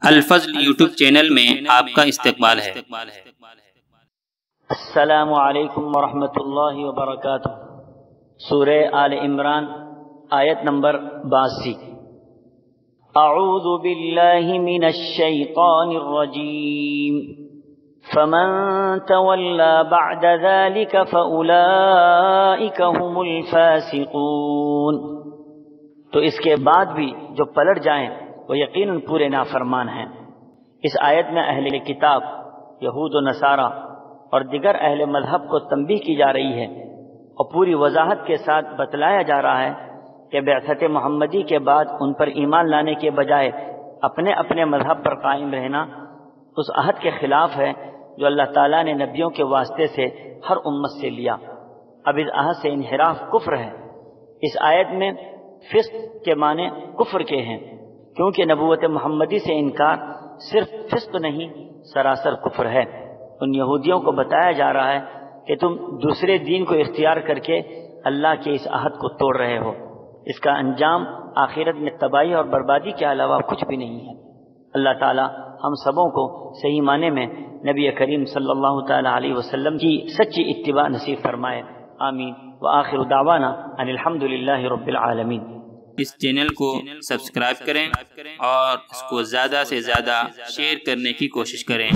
الفضل YouTube channel میں آپ کا استقبال ہے۔ السلام علیکم ورحمۃ اللہ وبرکاتہ۔ سورہ آل عمران آیت نمبر 82۔ اعوذ باللہ من الشیطان الرجیم فمن تولى بعد ذلك فأولئك هم الفاسقون۔ تو اس کے بعد بھی جو پلٹ جائیں وہ یقیناً پورے نافرمان ہیں۔ اس آیت میں اہل کتاب یہود و نصارہ اور دیگر اہل مذہب کو تنبیہ کی جا رہی ہے اور پوری وضاحت کے ساتھ بتلایا جا رہا ہے کہ بعثت محمدی کے بعد ان پر ایمان لانے کے بجائے اپنے اپنے مذہب پر قائم رہنا اس عہد کے خلاف ہے جو اللہ تعالیٰ نے نبیوں کے واسطے سے ہر امت سے لیا۔ اب اس عہد سے انحراف کفر ہے۔ اس آیت میں فسق کے معنی کفر کے ہیں، کیونکہ نبوت محمدی سے انکار صرف فسق نہیں سراسر کفر ہے۔ ان یہودیوں کو بتایا جا رہا ہے کہ تم دوسرے دین کو اختیار کر کے اللہ کے اس عہد کو توڑ رہے ہو، اس کا انجام آخرت میں تباہی اور بربادی کے علاوہ کچھ بھی نہیں ہے۔ اللہ تعالی ہم سبوں کو صحیح معنی میں نبی کریم صلی اللہ تعالی علیہ وسلم کی سچی اتباع نصیب فرمائے، آمین۔ وآخر دعوانا ان الحمد للہ رب العالمین۔ اس چینل کو سبسکرائب کریں اور اس کو زیادہ سے زیادہ شیئر کرنے کی کوشش کریں۔